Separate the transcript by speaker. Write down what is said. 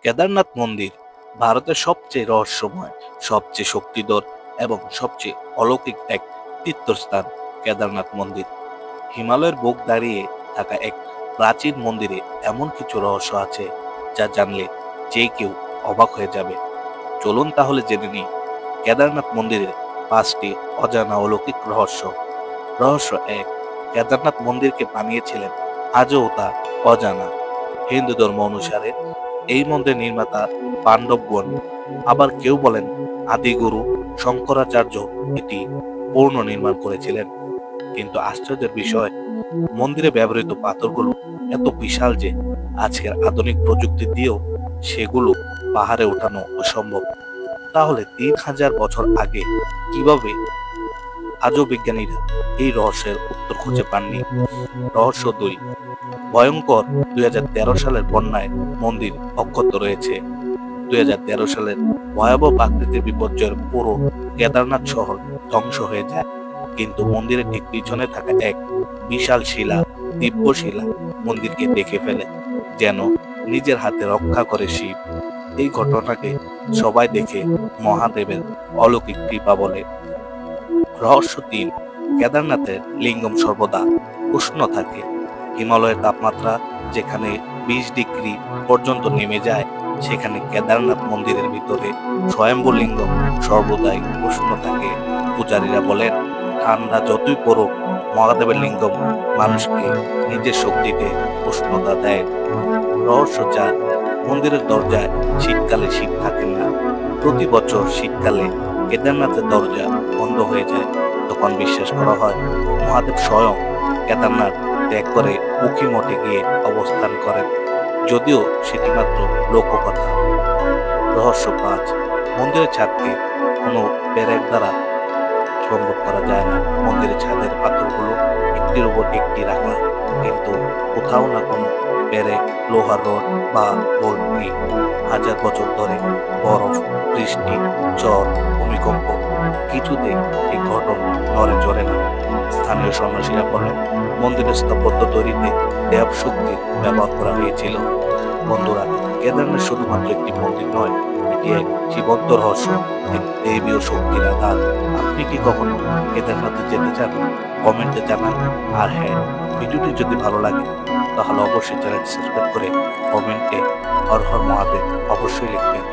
Speaker 1: কেদারনাথ মন্দির ভারতের সবচেয়ে রহস্যময়, সবচেয়ে শক্তিধর এবং সবচেয়ে অলৌকিক এক তীর্থস্থান। কেদারনাথ মন্দির হিমালয়ের বুক দাঁড়িয়ে থাকা এক প্রাচীন মন্দিরে এমন কিছু রহস্য আছে যা জানলে যে কেউ অবাক হয়ে যাবে। চলুন তাহলে জেনে নিই কেদারনাথ মন্দিরের 5টি অজানা অলৌকিক রহস্য। রহস্য 1, কেদারনাথ মন্দিরকে বানিয়েছিলেন আজও তা অজানা। হিন্দু ধর্ম অনুসারে এই মন্দির নির্মাতা পাণ্ডবগণ, আবার কেউ বলেন আদিগুরু শঙ্করাচার্য এটি পূর্ণ নির্মাণ করেছিলেন। কিন্তু আশ্চর্যের বিষয়, মন্দিরে ব্যবহৃত পাথরগুলো এত বিশাল যে আজকের আধুনিক প্রযুক্তি দিয়েও সেগুলো পাহাড়ে ওঠানো অসম্ভব। তাহলে 3000 বছর আগে কিভাবে আজও বিজ্ঞানীরা এই রহস্যের উত্তর খুঁজে পাননি? রহস্য 2, ভয়ঙ্কর 2013 সালের বন্যায় মন্দির অক্ষত রয়েছে। 2013 সালের ভয়াবহ প্রাকৃতিক বিপর্যয়ের পুরো কেদারনাথ শহর ধ্বংস হয়ে যায়, কিন্তু মন্দিরের ঠিক পিছনে থাকা এক বিশাল শিলা, দিব্য শিলা মন্দিরকে দেখে ফেলে, যেন নিজের হাতে রক্ষা করে শিব। এই ঘটনাকে সবাই দেখে মহাদেবের অলৌকিক কৃপা বলে। রহস্য 3, কেদারনাথের লিঙ্গম সর্বদা উষ্ণ থাকে। হিমালয়ের তাপমাত্রা যেখানে 20 ডিগ্রি পর্যন্ত নেমে যায়, সেখানে কেদারনাথ মন্দিরের ভিতরে স্বয়ম্ভু লিঙ্গম সর্বদাই উষ্ণ থাকে। পূজারীরা বলেন, ঠান্ডা যতই পড়ুক, মহাদেবের লিঙ্গম মানুষকে নিজের শক্তিতে উষ্ণতা দেয়। রহস্য 4, মন্দিরের দরজায় শীতকালে শীত থাকেন না। প্রতি বছর শীতকালে কেদারনাথের দরজা বন্ধ হয়ে যায়। তখন বিশ্বাস করা হয় মহাদেব স্বয়ং কেদারনাথ ত্যাগ করে উখি মঠে গিয়ে অবস্থান করেন, যদিও সেটি মাত্র লোককথা। রহস্য 5, মন্দিরের ছাদকে কোনো ব্যারেক দ্বারা সম্ভব করা যায় না। মন্দিরের ছাদের পাথরগুলো একটির উপর একটি রাখা, কিন্তু কোথাও না কোনো ব্যারেক, লোহার রড বা বোল্ট নেই। 1000 বছর ধরে বরফ, বৃষ্টি, ঝড়, ভূমিকম্প কিছুতে এই ঘটনা নড়ে চড়ে না। স্থানীয় সন্ন্যাসীরা বলেন, মন্দিরের স্থাপত্য তৈরিতে দেব শক্তির ব্যবহার করা হয়েছিল। বন্ধুরা, কেদারনাথ শুধুমাত্র একটি মন্দির নয়, এটি এক জীবন্ত রহস্য, এক দেবীয় শক্তির আধার। আপনি কি কখনো কেদারনাথে যেতে চান? কমেন্টে জানান। আর হ্যাঁ, ভিডিওটি যদি ভালো লাগে তাহলে অবশ্যই চ্যানেলটি সাবস্ক্রাইব করে কমেন্টে হর হর মহাদেব অবশ্যই লিখবেন।